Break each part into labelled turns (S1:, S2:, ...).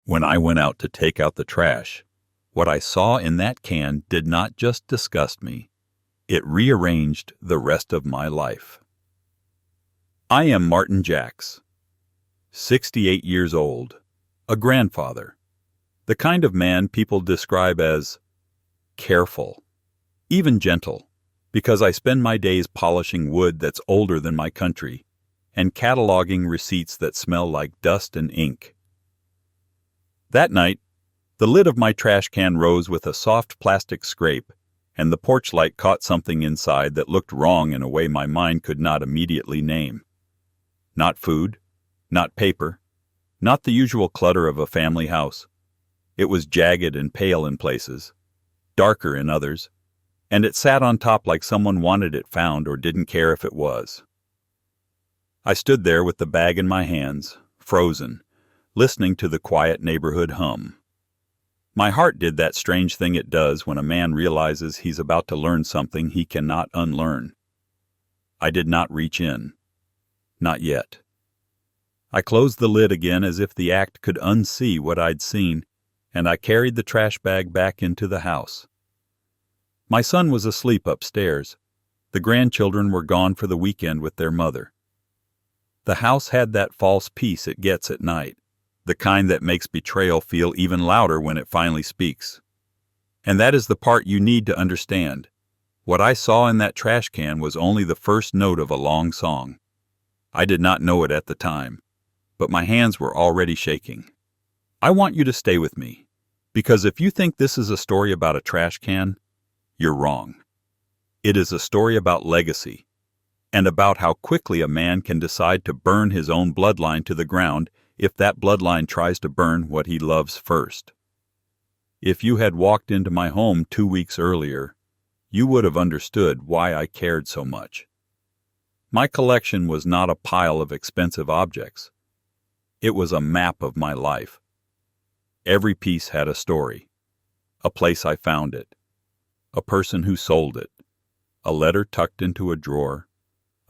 S1: When I went out to take out the trash, what I saw in that can did not just disgust me, it rearranged the rest of my life. I am Martin Jacks, 68 years old, a grandfather, the kind of man people describe as careful, even gentle, because I spend my days polishing wood that's older than my country and cataloging receipts that smell like dust and ink. That night, the lid of my trash can rose with a soft plastic scrape, and the porch light caught something inside that looked wrong in a way my mind could not immediately name. Not food, not paper, not the usual clutter of a family house. It was jagged and pale in places, darker in others, and it sat on top like someone wanted it found or didn't care if it was. I stood there with the bag in my hands, frozen, listening to the quiet neighborhood hum. My heart did that strange thing it does when a man realizes he's about to learn something he cannot unlearn. I did not reach in. Not yet. I closed the lid again as if the act could unsee what I'd seen, and I carried the trash bag back into the house. My son was asleep upstairs. The grandchildren were gone for the weekend with their mother. The house had that false peace it gets at night, the kind that makes betrayal feel even louder when it finally speaks. And that is the part you need to understand. What I saw in that trash can was only the first note of a long song. I did not know it at the time, but my hands were already shaking. I want you to stay with me, because if you think this is a story about a trash can, you're wrong. It is a story about legacy, and about how quickly a man can decide to burn his own bloodline to the ground if that bloodline tries to burn what he loves first. If you had walked into my home 2 weeks earlier, you would have understood why I cared so much. My collection was not a pile of expensive objects. It was a map of my life. Every piece had a story, a place I found it, a person who sold it, a letter tucked into a drawer,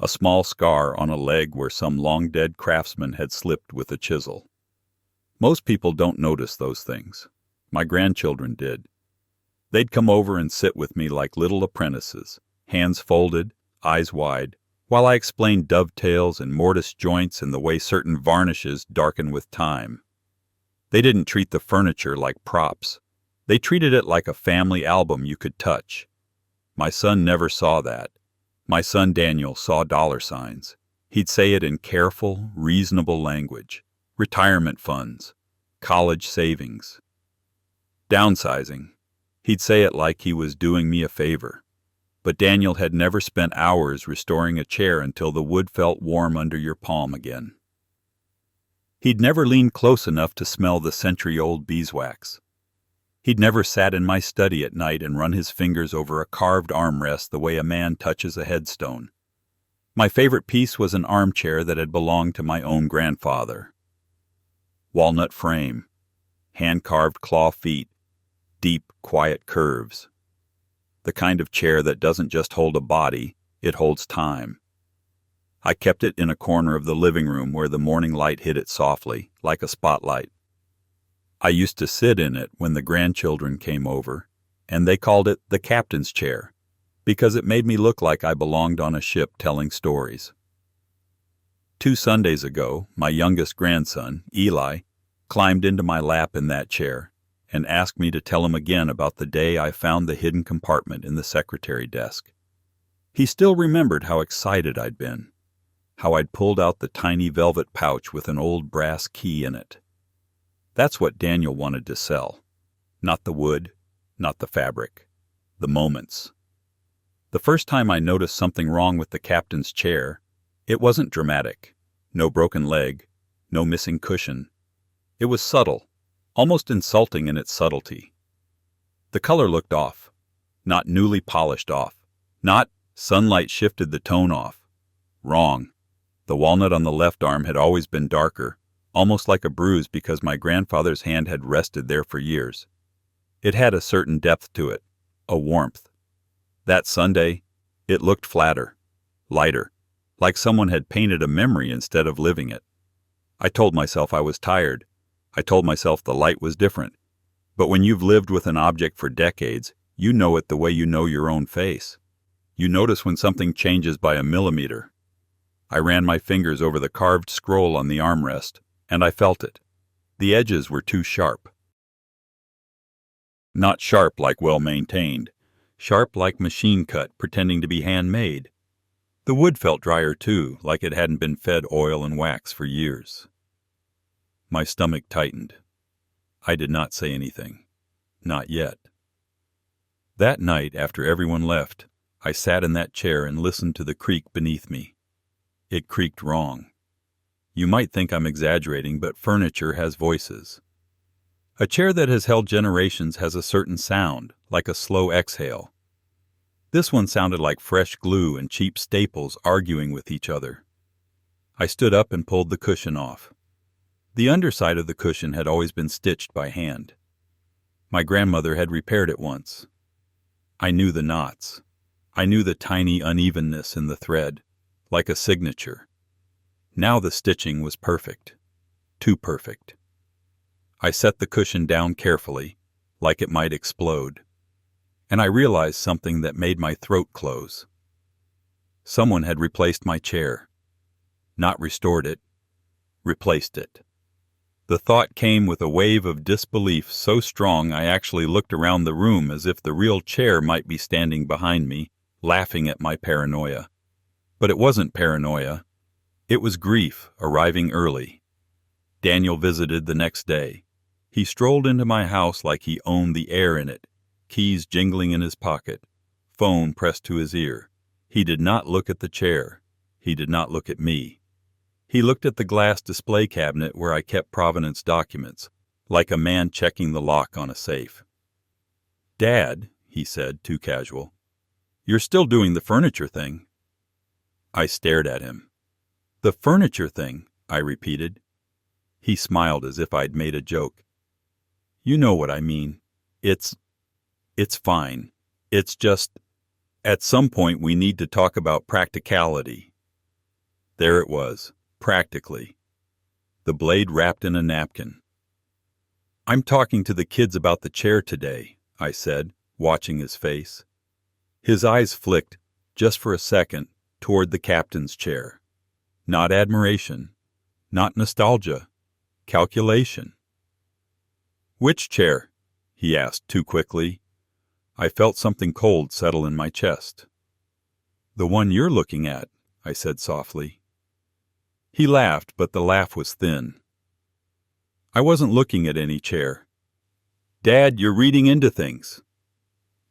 S1: a small scar on a leg where some long-dead craftsman had slipped with a chisel. Most people don't notice those things. My grandchildren did. They'd come over and sit with me like little apprentices, hands folded, eyes wide, while I explained dovetails and mortise joints and the way certain varnishes darken with time. They didn't treat the furniture like props. They treated it like a family album you could touch. My son never saw that. My son Daniel saw dollar signs. He'd say it in careful, reasonable language. Retirement funds. College savings. Downsizing. He'd say it like he was doing me a favor. But Daniel had never spent hours restoring a chair until the wood felt warm under your palm again. He'd never leaned close enough to smell the century-old beeswax. He'd never sat in my study at night and run his fingers over a carved armrest the way a man touches a headstone. My favorite piece was an armchair that had belonged to my own grandfather. Walnut frame, hand-carved claw feet, deep, quiet curves. The kind of chair that doesn't just hold a body, it holds time. I kept it in a corner of the living room where the morning light hit it softly, like a spotlight. I used to sit in it when the grandchildren came over, and they called it the captain's chair, because it made me look like I belonged on a ship telling stories. 2 Sundays ago, my youngest grandson, Eli, climbed into my lap in that chair and asked me to tell him again about the day I found the hidden compartment in the secretary desk. He still remembered how excited I'd been, how I'd pulled out the tiny velvet pouch with an old brass key in it. That's what Daniel wanted to sell. Not the wood, not the fabric, the moments. The first time I noticed something wrong with the captain's chair, it wasn't dramatic. No broken leg, no missing cushion. It was subtle, almost insulting in its subtlety. The color looked off, not newly polished off, not sunlight shifted the tone off. Wrong. The walnut on the left arm had always been darker, almost like a bruise because my grandfather's hand had rested there for years. It had a certain depth to it, a warmth. That Sunday, it looked flatter, lighter, like someone had painted a memory instead of living it. I told myself I was tired, I told myself the light was different. But when you've lived with an object for decades, you know it the way you know your own face. You notice when something changes by a millimeter. I ran my fingers over the carved scroll on the armrest, and I felt it. The edges were too sharp. Not sharp like well-maintained. Sharp like machine cut, pretending to be handmade. The wood felt drier too, like it hadn't been fed oil and wax for years. My stomach tightened. I did not say anything. Not yet. That night, after everyone left, I sat in that chair and listened to the creak beneath me. It creaked wrong. You might think I'm exaggerating, but furniture has voices. A chair that has held generations has a certain sound, like a slow exhale. This one sounded like fresh glue and cheap staples arguing with each other. I stood up and pulled the cushion off. The underside of the cushion had always been stitched by hand. My grandmother had repaired it once. I knew the knots. I knew the tiny unevenness in the thread, like a signature. Now the stitching was perfect. Too perfect. I set the cushion down carefully, like it might explode. And I realized something that made my throat close. Someone had replaced my chair. Not restored it. Replaced it. The thought came with a wave of disbelief so strong I actually looked around the room as if the real chair might be standing behind me, laughing at my paranoia. But it wasn't paranoia. It was grief arriving early. Daniel visited the next day. He strolled into my house like he owned the air in it, keys jingling in his pocket, phone pressed to his ear. He did not look at the chair. He did not look at me. He looked at the glass display cabinet where I kept Providence documents, like a man checking the lock on a safe. "Dad," he said, too casual, "you're still doing the furniture thing." I stared at him. "The furniture thing," I repeated. He smiled as if I'd made a joke. "You know what I mean. It's fine. It's just, at some point we need to talk about practicality." There it was. Practically. The blade wrapped in a napkin. "I'm talking to the kids about the chair today," I said, watching his face. His eyes flicked, just for a second, toward the captain's chair. Not admiration. Not nostalgia. Calculation. "Which chair?" he asked too quickly. I felt something cold settle in my chest. "The one you're looking at," I said softly. He laughed, but the laugh was thin. "I wasn't looking at any chair." "Dad, you're reading into things."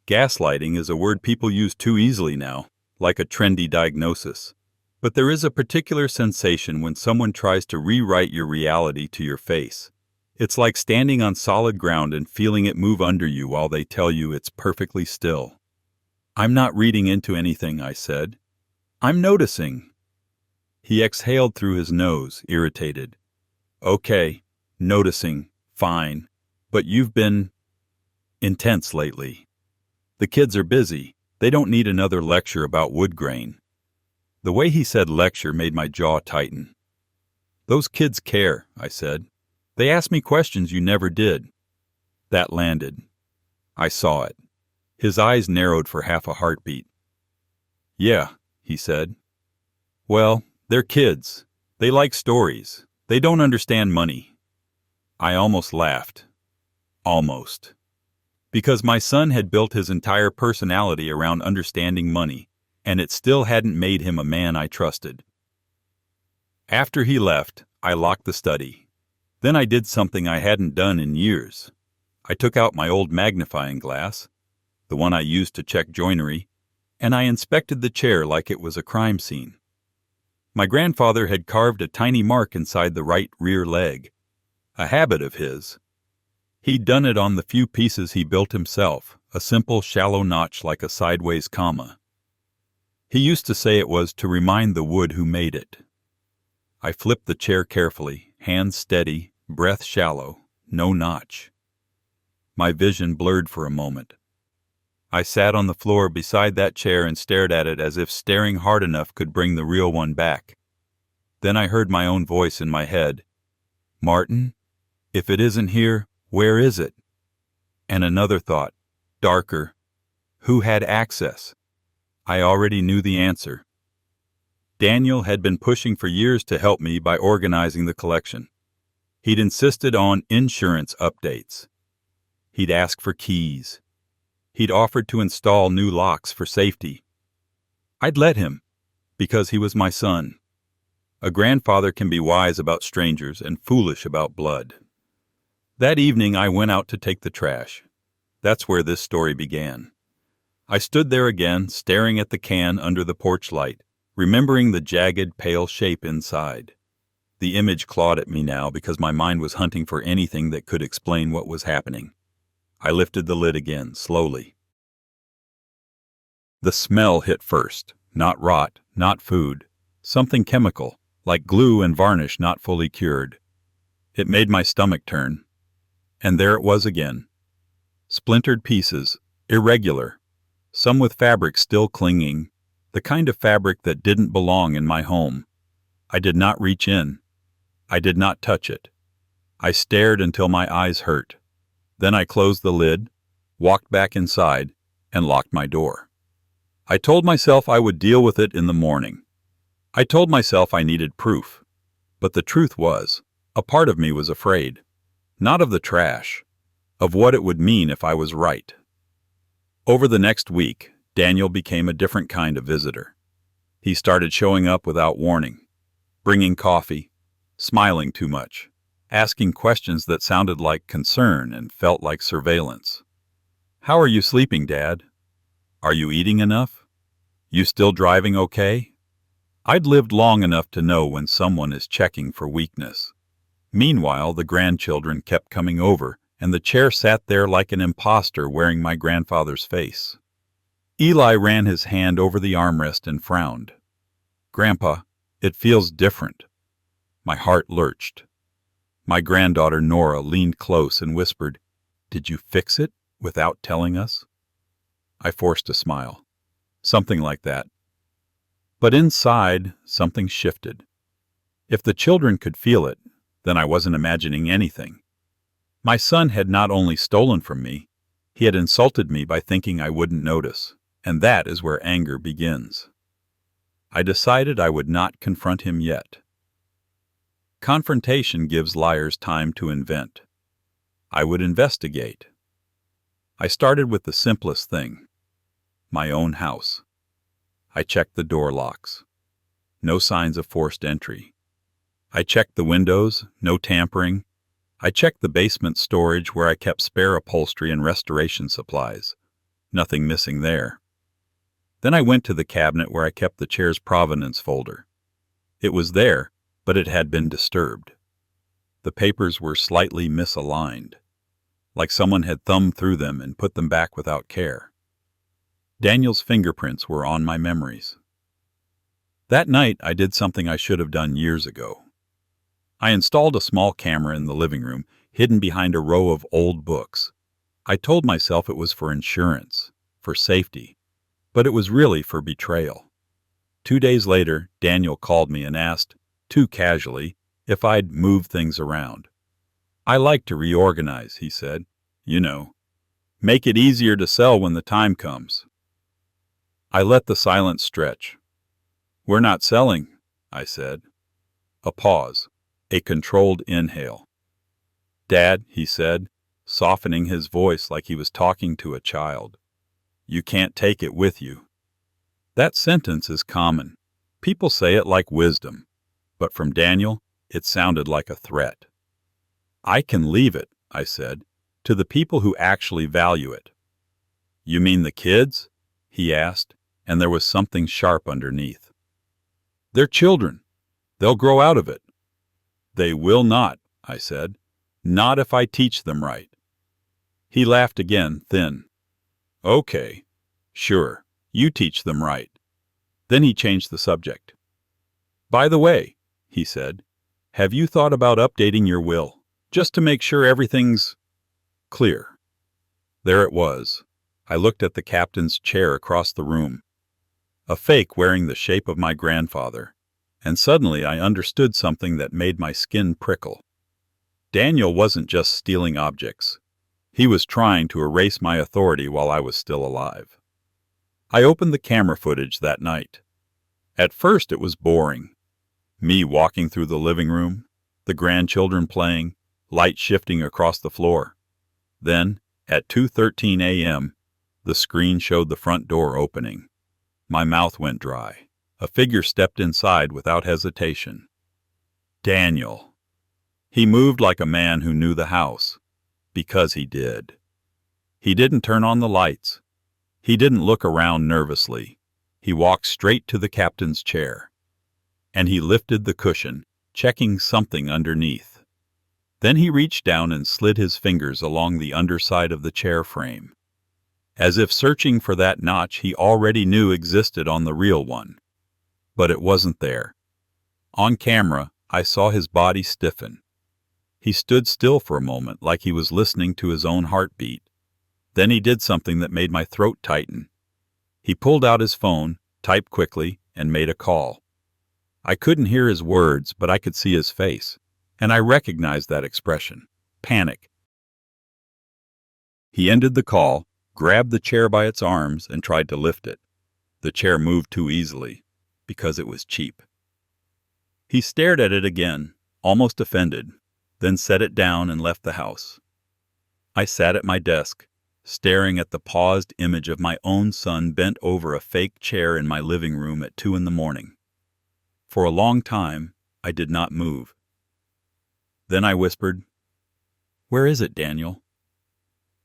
S1: Gaslighting is a word people use too easily now, like a trendy diagnosis. But there is a particular sensation when someone tries to rewrite your reality to your face. It's like standing on solid ground and feeling it move under you while they tell you it's perfectly still. "I'm not reading into anything," I said. "I'm noticing." He exhaled through his nose, irritated. "Okay, noticing, fine, but you've been intense lately. The kids are busy. They don't need another lecture about wood grain." The way he said lecture made my jaw tighten. "Those kids care," I said. "They ask me questions you never did." That landed. I saw it. His eyes narrowed for half a heartbeat. "Yeah," he said. "Well, they're kids. They like stories. They don't understand money." I almost laughed. Almost. Because my son had built his entire personality around understanding money, and it still hadn't made him a man I trusted. After he left, I locked the study. Then I did something I hadn't done in years. I took out my old magnifying glass, the one I used to check joinery, and I inspected the chair like it was a crime scene. My grandfather had carved a tiny mark inside the right rear leg, a habit of his. He'd done it on the few pieces he built himself, a simple shallow notch like a sideways comma. He used to say it was to remind the wood who made it. I flipped the chair carefully, hands steady, breath shallow, no notch. My vision blurred for a moment. I sat on the floor beside that chair and stared at it as if staring hard enough could bring the real one back. Then I heard my own voice in my head. "Martin, If it isn't here, where is it? And another thought, darker. Who had access? I already knew the answer. Daniel had been pushing for years to help me by organizing the collection. He'd insisted on insurance updates. He'd asked for keys. He'd offered to install new locks for safety. I'd let him, because he was my son. A grandfather can be wise about strangers and foolish about blood. That evening I went out to take the trash. That's where this story began. I stood there again, staring at the can under the porch light, remembering the jagged, pale shape inside. The image clawed at me now because my mind was hunting for anything that could explain what was happening. I lifted the lid again, slowly. The smell hit first. Not rot, not food. Something chemical, like glue and varnish not fully cured. It made my stomach turn. And there it was again. Splintered pieces, irregular, some with fabric still clinging, the kind of fabric that didn't belong in my home. I did not reach in. I did not touch it. I stared until my eyes hurt. Then I closed the lid, walked back inside, and locked my door. I told myself I would deal with it in the morning. I told myself I needed proof. But the truth was, a part of me was afraid. Not of the trash, of what it would mean if I was right. Over the next week, Daniel became a different kind of visitor. He started showing up without warning, bringing coffee, smiling too much, asking questions that sounded like concern and felt like surveillance. "How are you sleeping, Dad? Are you eating enough? You still driving okay?" I'd lived long enough to know when someone is checking for weakness. Meanwhile, the grandchildren kept coming over, and the chair sat there like an imposter wearing my grandfather's face. Eli ran his hand over the armrest and frowned. "Grandpa, it feels different." My heart lurched. My granddaughter Nora leaned close and whispered, "Did you fix it without telling us?" I forced a smile. Something like that. But inside, something shifted. If the children could feel it, then I wasn't imagining anything. My son had not only stolen from me, he had insulted me by thinking I wouldn't notice, and that is where anger begins. I decided I would not confront him yet. Confrontation gives liars time to invent. I would investigate. I started with the simplest thing, my own house. I checked the door locks. No signs of forced entry. I checked the windows, no tampering. I checked the basement storage where I kept spare upholstery and restoration supplies. Nothing missing there. Then I went to the cabinet where I kept the chair's provenance folder. It was there, but it had been disturbed. The papers were slightly misaligned, like someone had thumbed through them and put them back without care. Daniel's fingerprints were on my memories. That night I did something I should have done years ago. I installed a small camera in the living room, hidden behind a row of old books. I told myself it was for insurance, for safety, but it was really for betrayal. 2 days later, Daniel called me and asked, too casually, if I'd move things around. "I like to reorganize," he said. "You know, make it easier to sell when the time comes." I let the silence stretch. "We're not selling," I said. A pause. A controlled inhale. "Dad," he said, softening his voice like he was talking to a child, "you can't take it with you." That sentence is common. People say it like wisdom. But from Daniel, it sounded like a threat. "I can leave it," I said, "to the people who actually value it." "You mean the kids?" he asked, and there was something sharp underneath. "They're children. They'll grow out of it." "They will not," I said. "Not if I teach them right." He laughed again, thin. "Okay, sure, you teach them right." Then he changed the subject. "By the way," he said, "have you thought about updating your will, just to make sure everything's clear?" There it was. I looked at the captain's chair across the room. A fake wearing the shape of my grandfather. And suddenly I understood something that made my skin prickle. Daniel wasn't just stealing objects. He was trying to erase my authority while I was still alive. I opened the camera footage that night. At first it was boring. Me walking through the living room, the grandchildren playing, light shifting across the floor. Then, at 2:13 a.m., the screen showed the front door opening. My mouth went dry. A figure stepped inside without hesitation. Daniel. He moved like a man who knew the house. Because he did. He didn't turn on the lights. He didn't look around nervously. He walked straight to the captain's chair. And he lifted the cushion, checking something underneath. Then he reached down and slid his fingers along the underside of the chair frame, as if searching for that notch he already knew existed on the real one. But it wasn't there. On camera, I saw his body stiffen. He stood still for a moment like he was listening to his own heartbeat. Then he did something that made my throat tighten. He pulled out his phone, typed quickly, and made a call. I couldn't hear his words, but I could see his face, and I recognized that expression: panic. He ended the call, grabbed the chair by its arms, and tried to lift it. The chair moved too easily, because it was cheap. He stared at it again, almost offended, then set it down and left the house. I sat at my desk, staring at the paused image of my own son bent over a fake chair in my living room at 2 a.m. For a long time, I did not move. Then I whispered, "Where is it, Daniel?"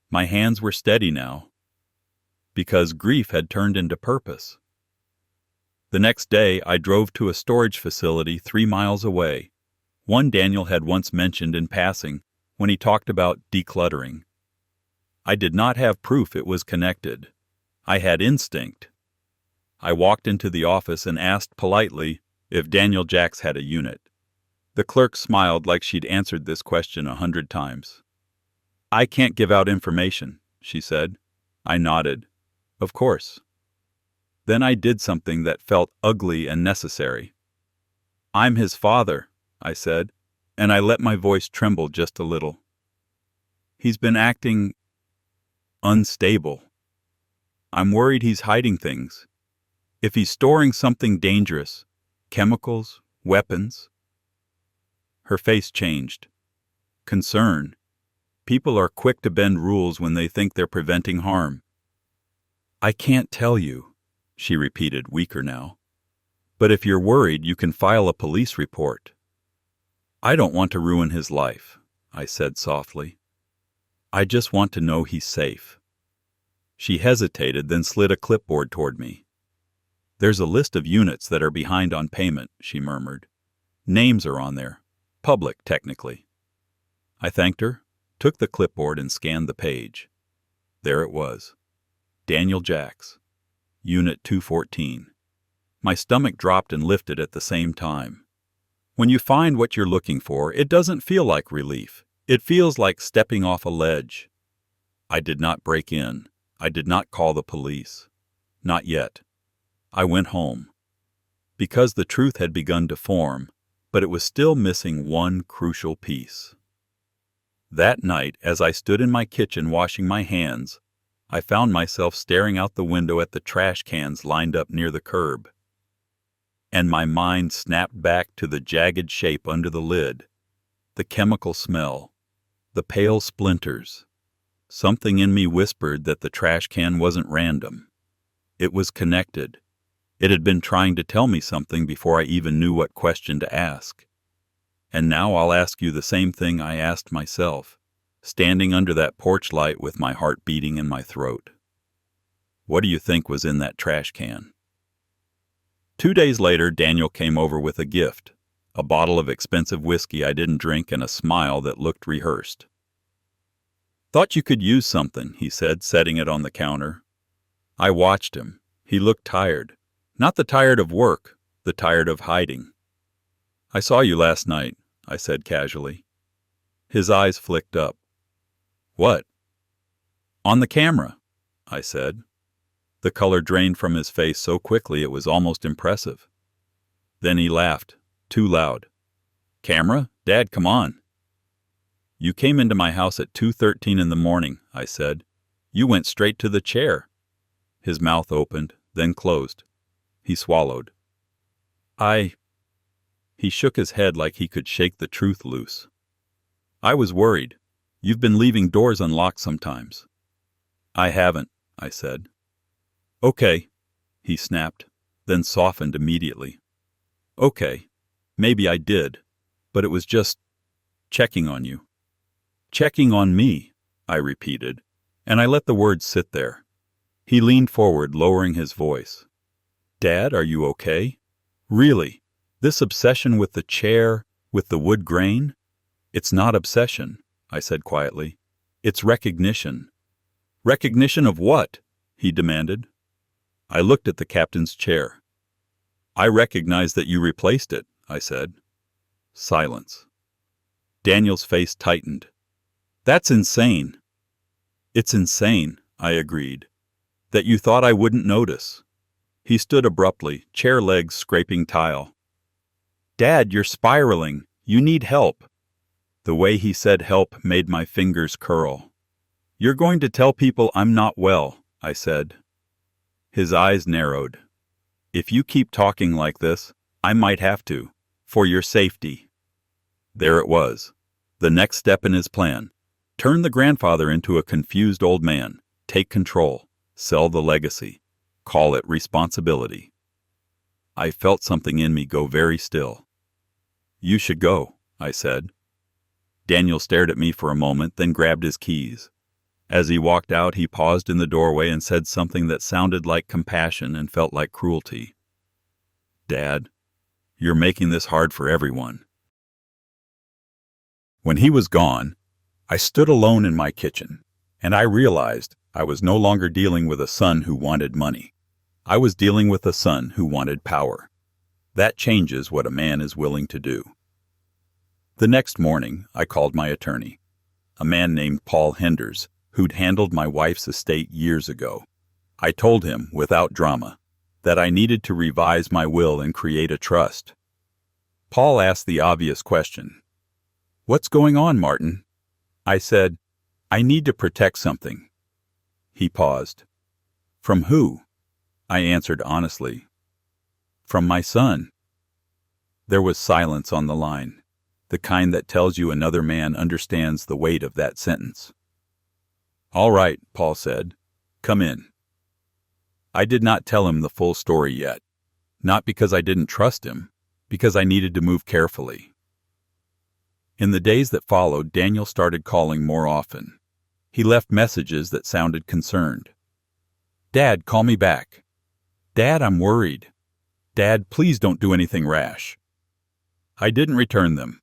S1: My hands were steady now, because grief had turned into purpose. The next day, I drove to a storage facility 3 miles away, one Daniel had once mentioned in passing when he talked about decluttering. I did not have proof it was connected. I had instinct. I walked into the office and asked politely if Daniel Jacks had a unit. The clerk smiled like she'd answered this question 100 times. "I can't give out information," she said. I nodded. "Of course." Then I did something that felt ugly and necessary. "I'm his father," I said, and I let my voice tremble just a little. "He's been acting unstable. I'm worried he's hiding things. If he's storing something dangerous, chemicals, weapons." Her face changed. Concern. People are quick to bend rules when they think they're preventing harm. "I can't tell you," she repeated, weaker now. "But if you're worried, you can file a police report." "I don't want to ruin his life," I said softly. "I just want to know he's safe." She hesitated, then slid a clipboard toward me. "There's a list of units that are behind on payment," she murmured. "Names are on there. Public, technically." I thanked her, took the clipboard, and scanned the page. There it was. Daniel Jacks, Unit 214. My stomach dropped and lifted at the same time. When you find what you're looking for, it doesn't feel like relief. It feels like stepping off a ledge. I did not break in. I did not call the police. Not yet. I went home. Because the truth had begun to form, but it was still missing one crucial piece. That night, as I stood in my kitchen washing my hands, I found myself staring out the window at the trash cans lined up near the curb. And my mind snapped back to the jagged shape under the lid, the chemical smell, the pale splinters. Something in me whispered that the trash can wasn't random. It was connected. It had been trying to tell me something before I even knew what question to ask. And now I'll ask you the same thing I asked myself, standing under that porch light with my heart beating in my throat. What do you think was in that trash can? 2 days later, Daniel came over with a gift, a bottle of expensive whiskey I didn't drink and a smile that looked rehearsed. "Thought you could use something," he said, setting it on the counter. I watched him. He looked tired. Not the tired of work, the tired of hiding. "I saw you last night," I said casually. His eyes flicked up. "What?" "On the camera," I said. The color drained from his face so quickly it was almost impressive. Then he laughed, too loud. "Camera? Dad, come on." You came into my house at 2:13 in the morning, I said. You went straight to the chair. His mouth opened, then closed. He swallowed. He shook his head like he could shake the truth loose. I was worried. You've been leaving doors unlocked sometimes. I haven't, I said. Okay, he snapped, then softened immediately. Okay, maybe I did, but it was just checking on you. Checking on me, I repeated, and I let the words sit there. He leaned forward, lowering his voice. Dad, are you okay? Really? This obsession with the chair, with the wood grain? It's not obsession, I said quietly. It's recognition. Recognition of what? He demanded. I looked at the captain's chair. I recognize that you replaced it, I said. Silence. Daniel's face tightened. That's insane. It's insane, I agreed. That you thought I wouldn't notice. He stood abruptly, chair legs scraping tile. Dad, you're spiraling. You need help. The way he said help made my fingers curl. You're going to tell people I'm not well, I said. His eyes narrowed. If you keep talking like this, I might have to, for your safety. There it was. The next step in his plan. Turn the grandfather into a confused old man. Take control. Sell the legacy. Call it responsibility. I felt something in me go very still. You should go, I said. Daniel stared at me for a moment, then grabbed his keys. As he walked out, he paused in the doorway and said something that sounded like compassion and felt like cruelty. Dad, you're making this hard for everyone. When he was gone, I stood alone in my kitchen, and I realized I was no longer dealing with a son who wanted money. I was dealing with a son who wanted power. That changes what a man is willing to do. The next morning, I called my attorney, a man named Paul Henders, who'd handled my wife's estate years ago. I told him, without drama, that I needed to revise my will and create a trust. Paul asked the obvious question. What's going on, Martin? I said, I need to protect something. He paused. From who? I answered honestly. From my son. There was silence on the line, the kind that tells you another man understands the weight of that sentence. All right, Paul said. Come in. I did not tell him the full story yet, not because I didn't trust him, because I needed to move carefully. In the days that followed, Daniel started calling more often. He left messages that sounded concerned. Dad, call me back. Dad, I'm worried. Dad, please don't do anything rash. I didn't return them.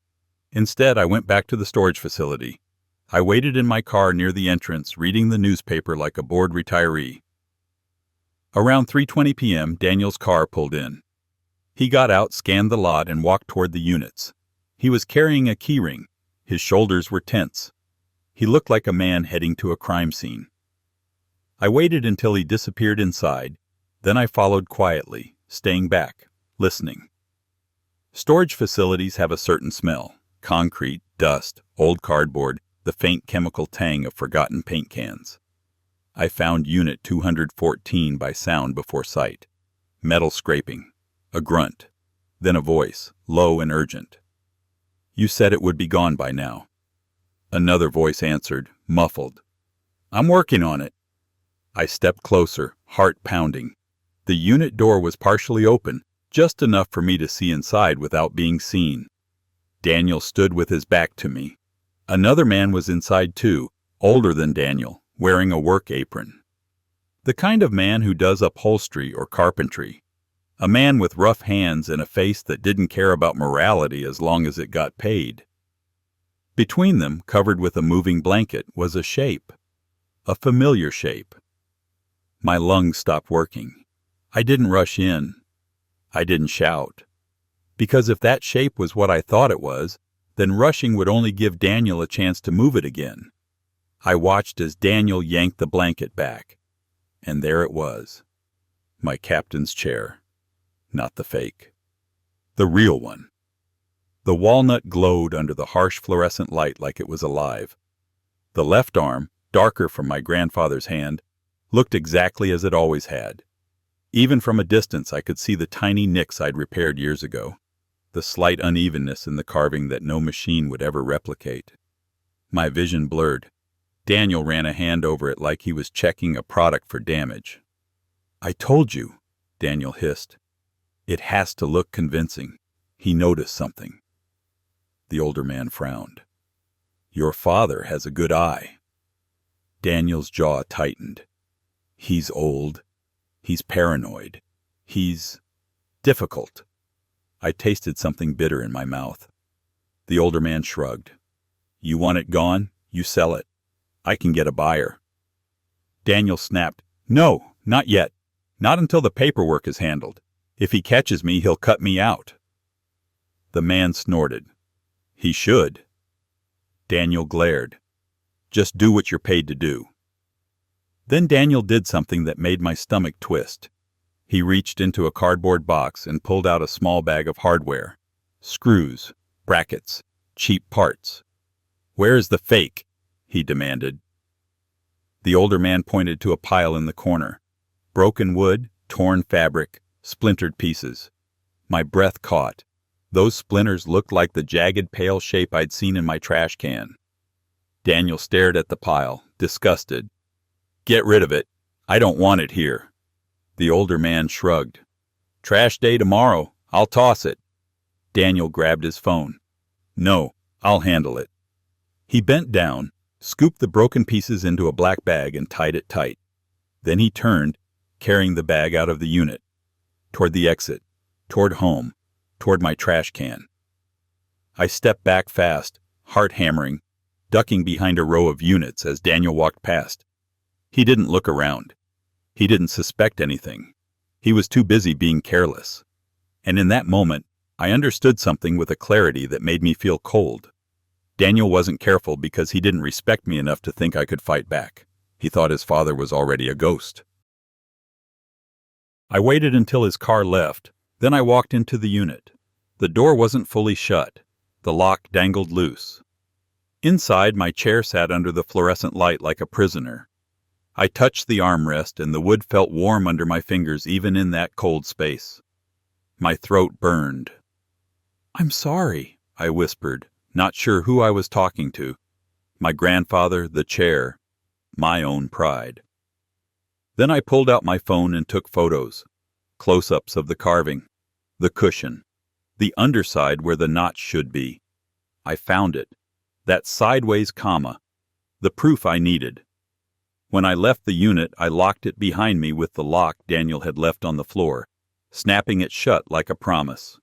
S1: Instead, I went back to the storage facility. I waited in my car near the entrance, reading the newspaper like a bored retiree. Around 3:20 p.m., Daniel's car pulled in. He got out, scanned the lot, and walked toward the units. He was carrying a keyring. His shoulders were tense. He looked like a man heading to a crime scene. I waited until he disappeared inside. Then I followed quietly, staying back, listening. Storage facilities have a certain smell. Concrete, dust, old cardboard, the faint chemical tang of forgotten paint cans. I found Unit 214 by sound before sight. Metal scraping. A grunt. Then a voice, low and urgent. You said it would be gone by now. Another voice answered, muffled. I'm working on it. I stepped closer, heart pounding. The unit door was partially open, just enough for me to see inside without being seen. Daniel stood with his back to me. Another man was inside too, older than Daniel, wearing a work apron. The kind of man who does upholstery or carpentry. A man with rough hands and a face that didn't care about morality as long as it got paid. Between them, covered with a moving blanket, was a shape. A familiar shape. My lungs stopped working. I didn't rush in. I didn't shout. Because if that shape was what I thought it was, then rushing would only give Daniel a chance to move it again. I watched as Daniel yanked the blanket back. And there it was. My captain's chair. Not the fake. The real one. The walnut glowed under the harsh fluorescent light like it was alive. The left arm, darker from my grandfather's hand, looked exactly as it always had. Even from a distance I could see the tiny nicks I'd repaired years ago, the slight unevenness in the carving that no machine would ever replicate. My vision blurred. Daniel ran a hand over it like he was checking a product for damage. "I told you," Daniel hissed. "It has to look convincing." He noticed something. The older man frowned. "Your father has a good eye." Daniel's jaw tightened. "He's old. He's paranoid. He's difficult." I tasted something bitter in my mouth. The older man shrugged. "You want it gone? You sell it. I can get a buyer." Daniel snapped. "No, not yet. Not until the paperwork is handled. If he catches me, he'll cut me out." The man snorted. "He should." Daniel glared. "Just do what you're paid to do." Then Daniel did something that made my stomach twist. He reached into a cardboard box and pulled out a small bag of hardware. Screws, brackets, cheap parts. "Where's the fake?" he demanded. The older man pointed to a pile in the corner. Broken wood, torn fabric, splintered pieces. My breath caught. Those splinters looked like the jagged pale shape I'd seen in my trash can. Daniel stared at the pile, disgusted. "Get rid of it. I don't want it here." The older man shrugged. "Trash day tomorrow. I'll toss it." Daniel grabbed his phone. "No, I'll handle it." He bent down, scooped the broken pieces into a black bag and tied it tight. Then he turned, carrying the bag out of the unit, toward the exit, toward home, toward my trash can. I stepped back fast, heart hammering, ducking behind a row of units as Daniel walked past. He didn't look around. He didn't suspect anything. He was too busy being careless. And in that moment, I understood something with a clarity that made me feel cold. Daniel wasn't careful because he didn't respect me enough to think I could fight back. He thought his father was already a ghost. I waited until his car left, then I walked into the unit. The door wasn't fully shut. The lock dangled loose. Inside, my chair sat under the fluorescent light like a prisoner. I touched the armrest and the wood felt warm under my fingers even in that cold space. My throat burned. "I'm sorry," I whispered, not sure who I was talking to. My grandfather, the chair, my own pride. Then I pulled out my phone and took photos. Close-ups of the carving, the cushion, the underside where the notch should be. I found it. That sideways comma. The proof I needed. When I left the unit, I locked it behind me with the lock Daniel had left on the floor, snapping it shut like a promise.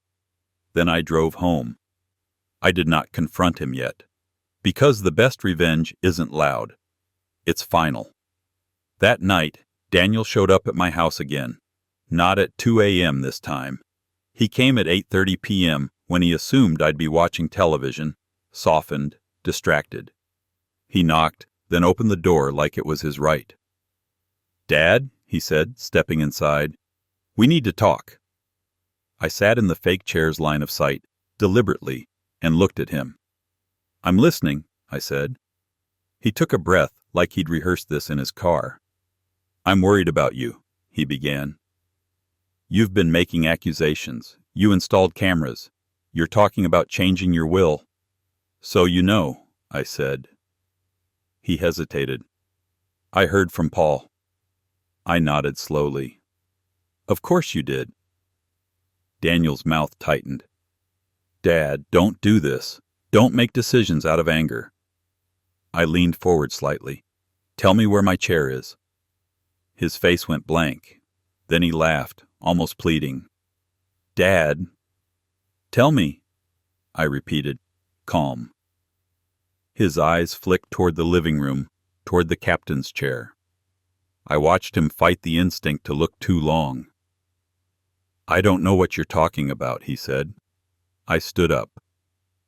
S1: Then I drove home. I did not confront him yet. Because the best revenge isn't loud. It's final. That night, Daniel showed up at my house again. Not at 2 a.m. this time. He came at 8:30 p.m. when he assumed I'd be watching television, softened, distracted. He knocked, then opened the door like it was his right. "Dad," he said, stepping inside, "we need to talk." I sat in the fake chair's line of sight, deliberately, and looked at him. "I'm listening," I said. He took a breath like he'd rehearsed this in his car. "I'm worried about you," he began. "You've been making accusations. You installed cameras. You're talking about changing your will." "So you know," I said. He hesitated. "I heard from Paul." I nodded slowly. "Of course you did." Daniel's mouth tightened. "Dad, don't do this. Don't make decisions out of anger." I leaned forward slightly. "Tell me where my chair is." His face went blank. Then he laughed, almost pleading. "Dad." "Tell me," I repeated, calm. His eyes flicked toward the living room, toward the captain's chair. I watched him fight the instinct to look too long. "I don't know what you're talking about," he said. I stood up.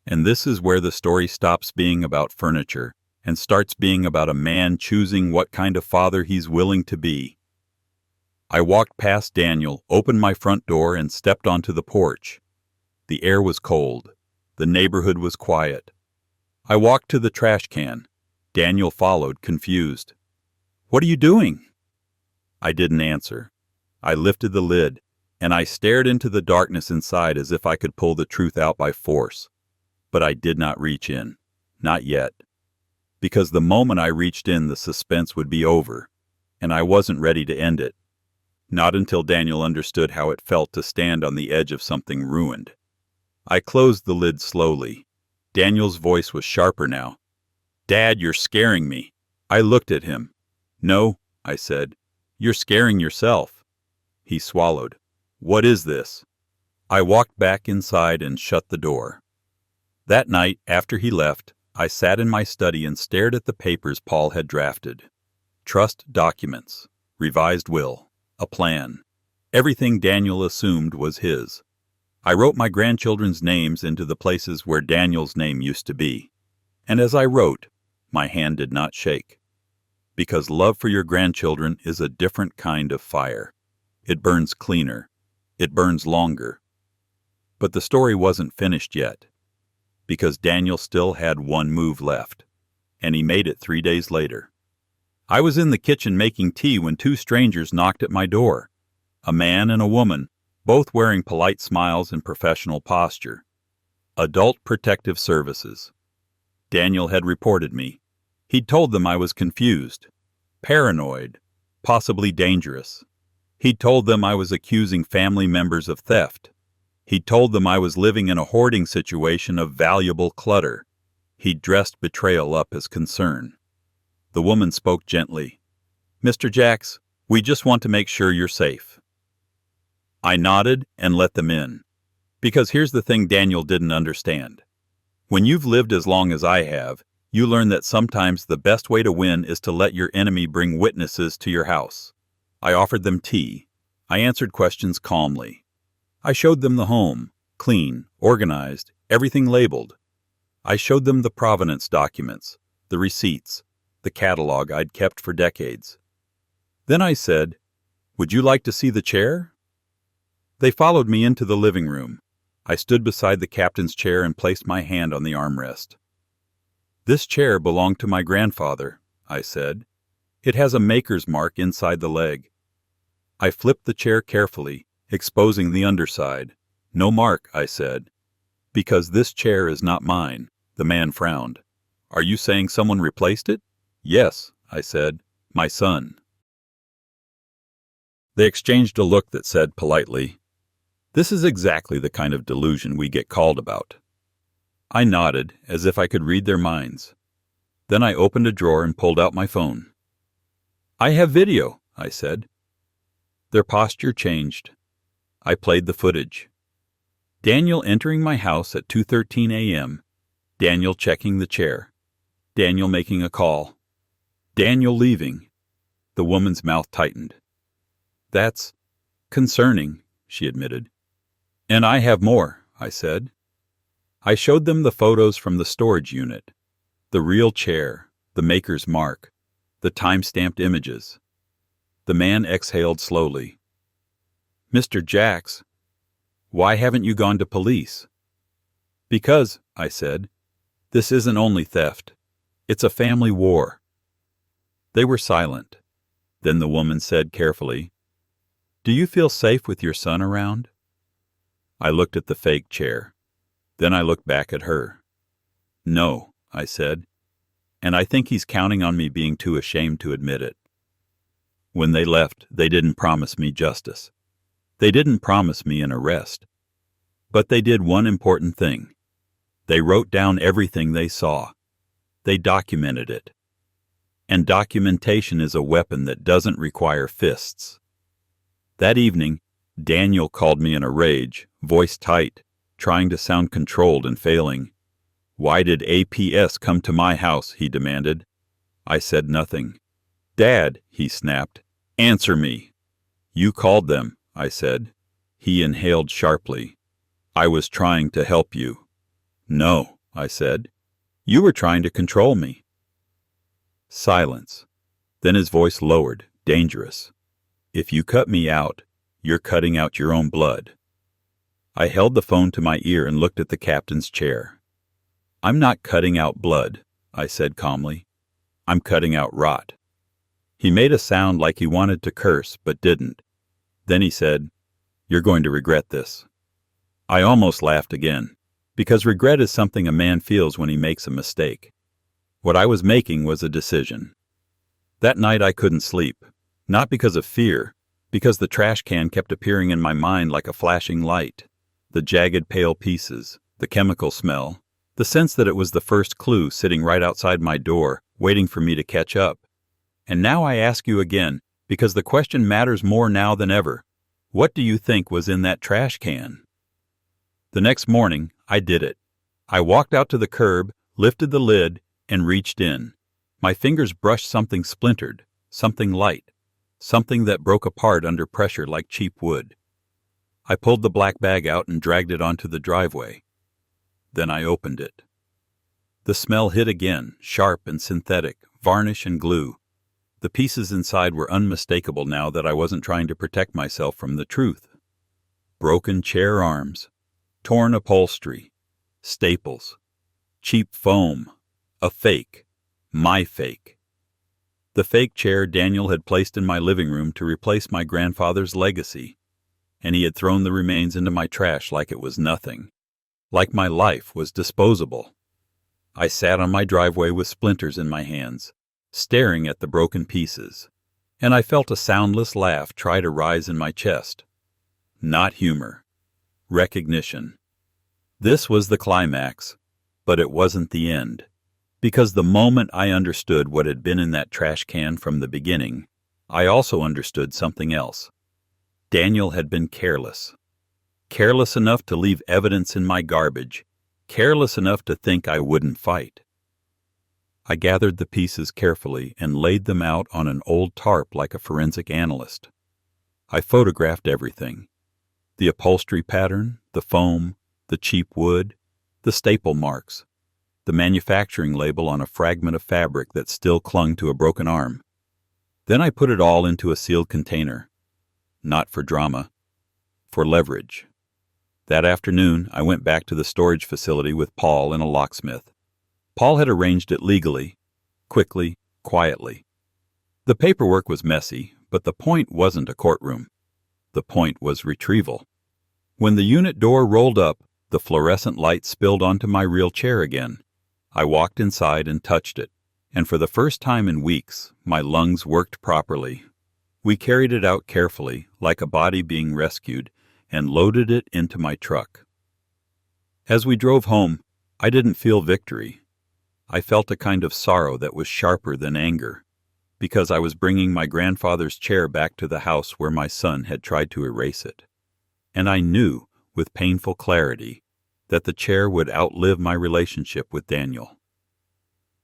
S1: And this is where the story stops being about furniture and starts being about a man choosing what kind of father he's willing to be. I walked past Daniel, opened my front door, and stepped onto the porch. The air was cold. The neighborhood was quiet. I walked to the trash can. Daniel followed, confused. "What are you doing?" I didn't answer. I lifted the lid, and I stared into the darkness inside as if I could pull the truth out by force. But I did not reach in. Not yet. Because the moment I reached in, the suspense would be over, and I wasn't ready to end it. Not until Daniel understood how it felt to stand on the edge of something ruined. I closed the lid slowly. Daniel's voice was sharper now. "Dad, you're scaring me." I looked at him. "No," I said. "You're scaring yourself." He swallowed. "What is this?" I walked back inside and shut the door. That night, after he left, I sat in my study and stared at the papers Paul had drafted. Trust documents, revised will, a plan. Everything Daniel assumed was his. I wrote my grandchildren's names into the places where Daniel's name used to be. And as I wrote, my hand did not shake. Because love for your grandchildren is a different kind of fire. It burns cleaner. It burns longer. But the story wasn't finished yet. Because Daniel still had one move left. And he made it 3 days later. I was in the kitchen making tea when 2 strangers knocked at my door. A man and a woman, both wearing polite smiles and professional posture. Adult Protective Services. Daniel had reported me. He'd told them I was confused, paranoid, possibly dangerous. He'd told them I was accusing family members of theft. He'd told them I was living in a hoarding situation of valuable clutter. He'd dressed betrayal up as concern. The woman spoke gently. "Mr. Jacks, we just want to make sure you're safe." I nodded and let them in. Because here's the thing Daniel didn't understand. When you've lived as long as I have, you learn that sometimes the best way to win is to let your enemy bring witnesses to your house. I offered them tea. I answered questions calmly. I showed them the home, clean, organized, everything labeled. I showed them the provenance documents, the receipts, the catalog I'd kept for decades. Then I said, "Would you like to see the chair?" They followed me into the living room. I stood beside the captain's chair and placed my hand on the armrest. "This chair belonged to my grandfather," I said. "It has a maker's mark inside the leg." I flipped the chair carefully, exposing the underside. "No mark," I said. "Because this chair is not mine." The man frowned. "Are you saying someone replaced it?" "Yes," I said. "My son." They exchanged a look that said politely, "This is exactly the kind of delusion we get called about." I nodded, as if I could read their minds. Then I opened a drawer and pulled out my phone. "I have video," I said. Their posture changed. I played the footage. Daniel entering my house at 2:13 a.m., Daniel checking the chair, Daniel making a call, Daniel leaving. The woman's mouth tightened. "That's concerning," she admitted. "And I have more," I said. I showed them the photos from the storage unit, the real chair, the maker's mark, the time-stamped images. The man exhaled slowly. "Mr. Jacks, why haven't you gone to police?" "Because," I said, "this isn't only theft. It's a family war." They were silent. Then the woman said carefully, "Do you feel safe with your son around?" I looked at the fake chair. Then I looked back at her. "No," I said, "and I think he's counting on me being too ashamed to admit it." When they left, they didn't promise me justice. They didn't promise me an arrest. But they did one important thing. They wrote down everything they saw. They documented it. And documentation is a weapon that doesn't require fists. That evening, Daniel called me in a rage, voice tight, trying to sound controlled and failing. "Why did APS come to my house?" he demanded. I said nothing. "Dad," he snapped, "answer me." "You called them," I said. He inhaled sharply. "I was trying to help you." "No," I said. "You were trying to control me." Silence. Then his voice lowered, dangerous. "If you cut me out, you're cutting out your own blood." I held the phone to my ear and looked at the captain's chair. "I'm not cutting out blood," I said calmly. "I'm cutting out rot." He made a sound like he wanted to curse, but didn't. Then he said, "You're going to regret this." I almost laughed again, because regret is something a man feels when he makes a mistake. What I was making was a decision. That night I couldn't sleep, not because of fear, because the trash can kept appearing in my mind like a flashing light. The jagged pale pieces, the chemical smell, the sense that it was the first clue sitting right outside my door, waiting for me to catch up. And now I ask you again, because the question matters more now than ever. What do you think was in that trash can? The next morning, I did it. I walked out to the curb, lifted the lid, and reached in. My fingers brushed something splintered, something light, something that broke apart under pressure like cheap wood. I pulled the black bag out and dragged it onto the driveway. Then I opened it. The smell hit again, sharp and synthetic, varnish and glue. The pieces inside were unmistakable now that I wasn't trying to protect myself from the truth. Broken chair arms, torn upholstery, staples, cheap foam, a fake, my fake. The fake chair Daniel had placed in my living room to replace my grandfather's legacy, and he had thrown the remains into my trash like it was nothing, like my life was disposable. I sat on my driveway with splinters in my hands, staring at the broken pieces, and I felt a soundless laugh try to rise in my chest. Not humor. Recognition. This was the climax, but it wasn't the end, because the moment I understood what had been in that trash can from the beginning, I also understood something else. Daniel had been careless. Careless enough to leave evidence in my garbage, careless enough to think I wouldn't fight. I gathered the pieces carefully and laid them out on an old tarp like a forensic analyst. I photographed everything. The upholstery pattern, the foam, the cheap wood, the staple marks, the manufacturing label on a fragment of fabric that still clung to a broken arm. Then I put it all into a sealed container. Not for drama, for leverage. That afternoon, I went back to the storage facility with Paul and a locksmith. Paul had arranged it legally, quickly, quietly. The paperwork was messy, but the point wasn't a courtroom. The point was retrieval. When the unit door rolled up, the fluorescent light spilled onto my real chair again. I walked inside and touched it, and for the first time in weeks, my lungs worked properly. We carried it out carefully, like a body being rescued, and loaded it into my truck. As we drove home, I didn't feel victory. I felt a kind of sorrow that was sharper than anger, because I was bringing my grandfather's chair back to the house where my son had tried to erase it. And I knew, with painful clarity, that the chair would outlive my relationship with Daniel.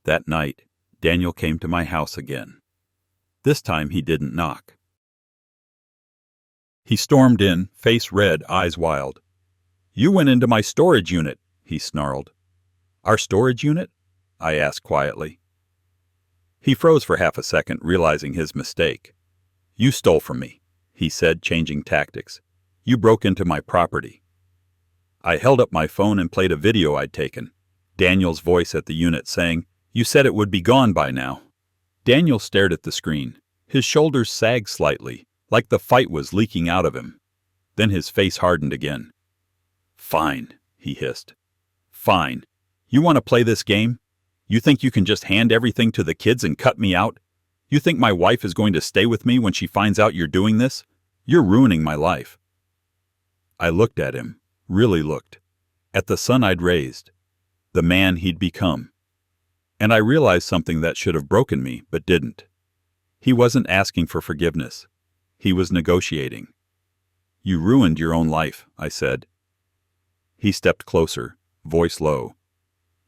S1: That night, Daniel came to my house again. This time he didn't knock. He stormed in, face red, eyes wild. "You went into my storage unit," he snarled. "Our storage unit?" I asked quietly. He froze for half a second, realizing his mistake. "You stole from me," he said, changing tactics. "You broke into my property." I held up my phone and played a video I'd taken. Daniel's voice at the unit saying, "You said it would be gone by now." Daniel stared at the screen. His shoulders sagged slightly, like the fight was leaking out of him. Then his face hardened again. "Fine," he hissed. "Fine. You want to play this game? You think you can just hand everything to the kids and cut me out? You think my wife is going to stay with me when she finds out you're doing this? You're ruining my life." I looked at him, really looked, at the son I'd raised, the man he'd become. And I realized something that should have broken me, but didn't. He wasn't asking for forgiveness. He was negotiating. "You ruined your own life," I said. He stepped closer, voice low.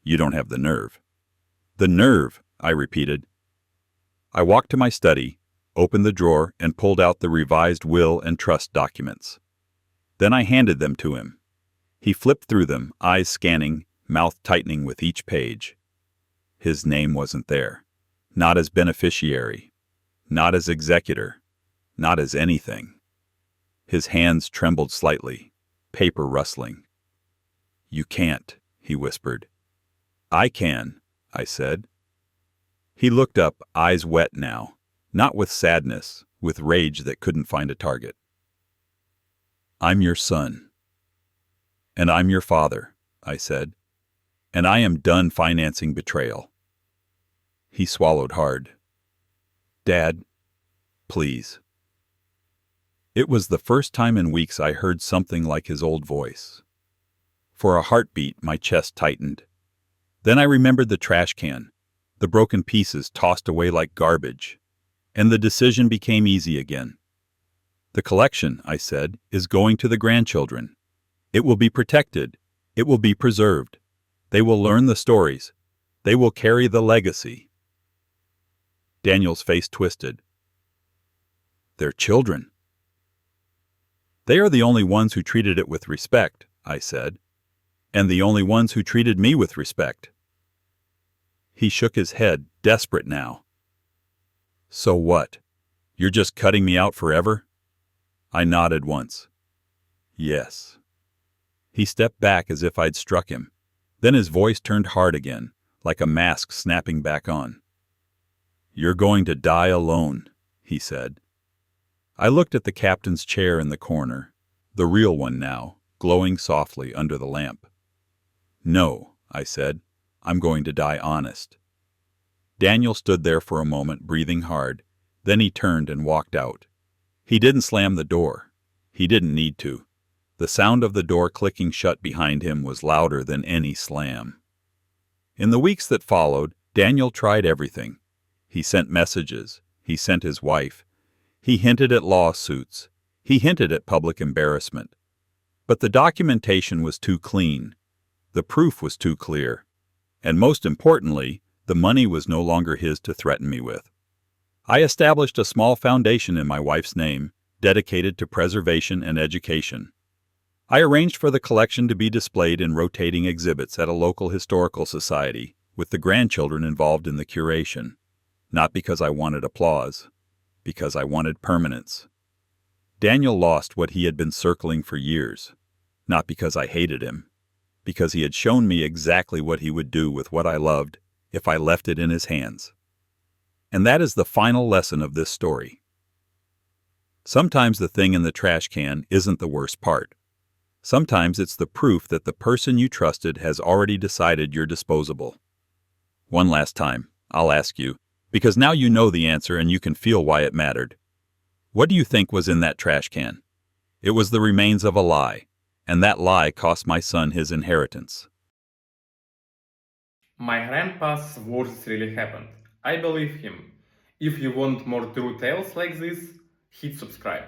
S1: "You don't have the nerve." "The nerve," I repeated. I walked to my study, opened the drawer, and pulled out the revised will and trust documents. Then I handed them to him. He flipped through them, eyes scanning, mouth tightening with each page. His name wasn't there. Not as beneficiary. Not as executor. Not as anything. His hands trembled slightly. paper rustling. You can't, he whispered. I can, I said. He looked up, eyes wet now, not with sadness, with rage that couldn't find a target. I'm your son. And I'm your father, I said. And I am done financing betrayal. He swallowed hard. Dad, please. It was the first time in weeks I heard something like his old voice. For a heartbeat, my chest tightened. Then I remembered the trash can, the broken pieces tossed away like garbage, and the decision became easy again. The collection, I said, is going to the grandchildren. It will be protected. It will be preserved. They will learn the stories. They will carry the legacy. Daniel's face twisted. They're children. They are the only ones who treated it with respect, I said, and the only ones who treated me with respect. He shook his head, desperate now. So what? You're just cutting me out forever? I nodded once. Yes. He stepped back as if I'd struck him. Then his voice turned hard again, like a mask snapping back on. You're going to die alone, he said. I looked at the captain's chair in the corner, the real one now, glowing softly under the lamp. No, I said, I'm going to die honest. Daniel stood there for a moment, breathing hard. Then he turned and walked out. He didn't slam the door. He didn't need to. The sound of the door clicking shut behind him was louder than any slam. In the weeks that followed, Daniel tried everything. He sent messages. He sent his wife. He hinted at lawsuits. He hinted at public embarrassment. But the documentation was too clean. The proof was too clear. And most importantly, the money was no longer his to threaten me with. I established a small foundation in my wife's name, dedicated to preservation and education. I arranged for the collection to be displayed in rotating exhibits at a local historical society, with the grandchildren involved in the curation. Not because I wanted applause, because I wanted permanence. Daniel lost what he had been circling for years, not because I hated him, because he had shown me exactly what he would do with what I loved if I left it in his hands. And that is the final lesson of this story. Sometimes the thing in the trash can isn't the worst part. Sometimes it's the proof that the person you trusted has already decided you're disposable. One last time, I'll ask you, because now you know the answer and you can feel why it mattered. What do you think was in that trash can? It was the remains of a lie, and that lie cost my son his inheritance.
S2: My grandpa's words really happened. I believe him. If you want more true tales like this, hit subscribe.